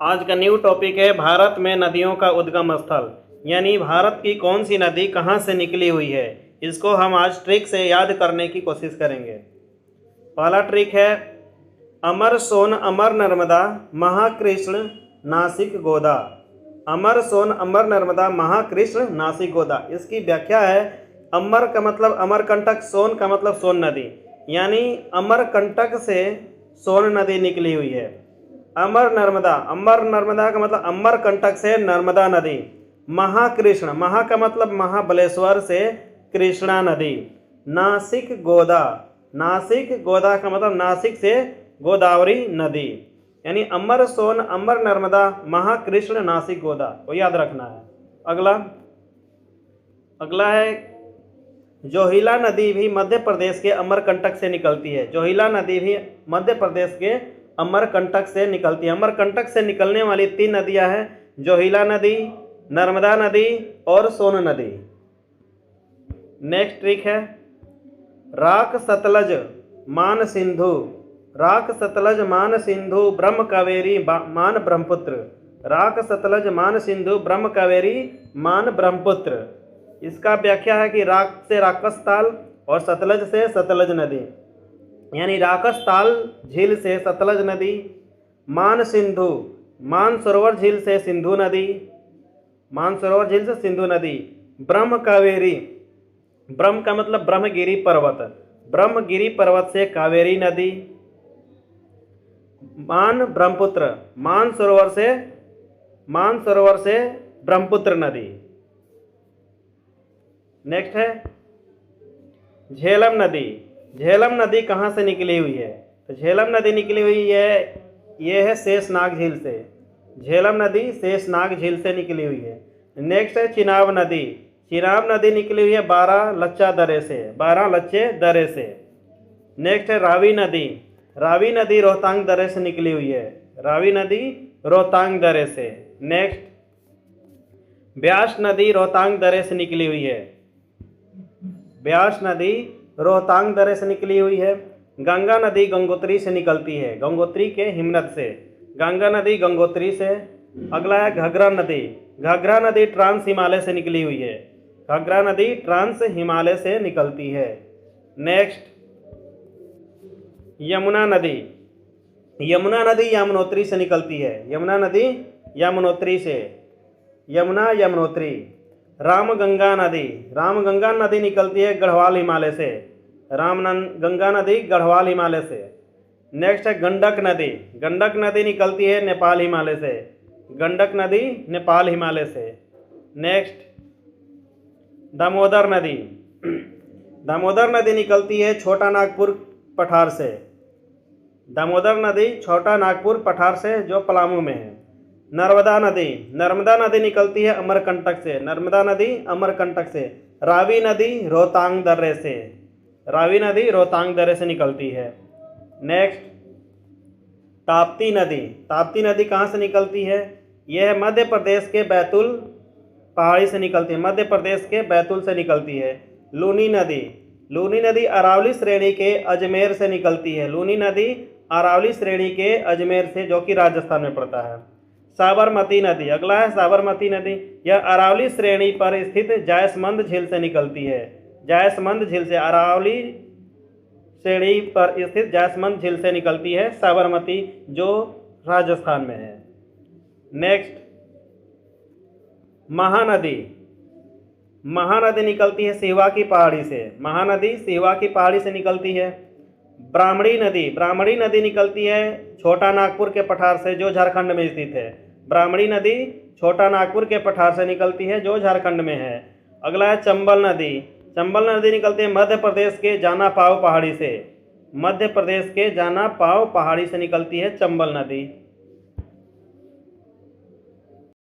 आज का new topic है भारत में नदियों का उद्गम स्थल, यानी भारत की कौन सी नदी कहाँ से निकली हुई है। इसको हम आज ट्रिक से याद करने की कोशिश करेंगे। पहला ट्रिक है अमर सोन अमर नर्मदा महाकृष्ण नासिक गोदा। अमर सोन अमर नर्मदा महाकृष्ण नासिक गोदा। इसकी व्याख्या है अमर का मतलब अमरकंटक, सोन का मतलब सोन नदी, यानी अमरकंटक से सोन नदी निकली हुई है। अमर नर्मदा का मतलब अमरकंटक से नर्मदा नदी। महाकृष्ण, महा का मतलब महाबलेश्वर से कृष्णा नदी। नासिक गोदा, नासिक गोदा का मतलब नासिक से गोदावरी नदी। यानी अमर सोन अमर नर्मदा महाकृष्ण नासिक गोदा को याद रखना है। अगला है जोहिला नदी भी मध्य प्रदेश के अमरकंटक से निकलती है। जोहिला नदी भी मध्य प्रदेश के अमरकंटक से निकलती है। अमरकंटक से निकलने वाली 3 नदियां हैं, जोहिला नदी, नर्मदा नदी और सोन नदी। नेक्स्ट ट्रिक है राक सतलज मान सिंधु। राक सतलज मान सिंधु ब्रह्म कावेरी मान ब्रह्मपुत्र। राक सतलज मान सिंधु ब्रह्म कावेरी मान ब्रह्मपुत्र। इसका व्याख्या है कि राक से राकस ताल और सतलज से सतलज नदी, यानी राकस ताल झील से सतलज नदी, मान सिंधु मानसरोवर झील से सिंधु नदी, मानसरोवर झील से सिंधु नदी, ब्रह्म कावेरी, ब्रह्म का मतलब ब्रह्मगिरी पर्वत, ब्रह्मगिरी पर्वत से कावेरी नदी, मान ब्रह्मपुत्र मानसरोवर से ब्रह्मपुत्र नदी। नेक्स्ट है झेलम नदी। झेलम नदी कहाँ से निकली हुई है? तो झेलम नदी निकली हुई है, ये है शेषनाग झील से। झेलम नदी शेषनाग झील से निकली हुई है। नेक्स्ट है चिनाब नदी। चिनाब नदी निकली हुई है 12 लच्चा दरे से, 12 लच्चे दरे से। नेक्स्ट है रावी नदी। रावी नदी रोहतांग दरे से निकली हुई है, रावी नदी रोहतांग दरे से। नेक्स्ट ब्यास नदी रोहतांग दरे से निकली हुई है, ब्यास नदी रोहतांग दरे से निकली हुई है। गंगा नदी गंगोत्री से निकलती है, गंगोत्री के हिमनद से, गंगा नदी गंगोत्री से। अगला है घघरा नदी। घघरा नदी ट्रांस हिमालय से निकली हुई है, घघरा नदी ट्रांस हिमालय से निकलती है। नेक्स्ट यमुना नदी। यमुना नदी यमुनोत्री से निकलती है, यमुना नदी यमुनोत्री से, यमुना यमुनोत्री। रामगंगा नदी, रामगंगा नदी निकलती है गढ़वाल हिमालय से, रामगंगा नदी गढ़वाल हिमालय से। नेक्स्ट है गंडक नदी। गंडक नदी निकलती है नेपाल हिमालय से, गंडक नदी नेपाल हिमालय से। नेक्स्ट दामोदर नदी। दामोदर नदी निकलती है छोटा नागपुर पठार से, दामोदर नदी छोटा नागपुर पठार से जो पलामू में है। नर्मदा नदी। नर्मदा नदी निकलती है अमरकंटक से, नर्मदा नदी अमरकंटक से। रावी नदी रोहतांग दर्रे से, रावी नदी रोहतांग दर्रे से निकलती है। नेक्स्ट ताप्ती नदी। ताप्ती नदी कहाँ से निकलती है? यह मध्य प्रदेश के बैतूल पहाड़ी से निकलती है, मध्य प्रदेश के बैतूल से निकलती है। लूनी नदी। लूनी नदी अरावली श्रेणी के अजमेर से निकलती है, लूनी नदी अरावली श्रेणी के अजमेर से, जो कि राजस्थान में पड़ता है। साबरमती नदी। अगला है साबरमती नदी। यह अरावली श्रेणी पर स्थित जायसमंद झील से निकलती है, जायसमंद झील से, अरावली श्रेणी पर स्थित जायसमंद झील से निकलती है साबरमती, जो राजस्थान में है। नेक्स्ट महानदी। महानदी निकलती है सिहवा की पहाड़ी से, महानदी सिहवा की पहाड़ी से निकलती है। ब्राह्मणी नदी। ब्राह्मणी नदी निकलती है छोटा नागपुर के पठार से, जो झारखंड में स्थित है। ब्राह्मणी नदी छोटा नागपुर के पठार से निकलती है, जो झारखंड में है। अगला है चंबल नदी। चंबल नदी निकलती है मध्य प्रदेश के जाना पाव पहाड़ी से, मध्य प्रदेश के जाना पाव पहाड़ी से निकलती है चंबल नदी।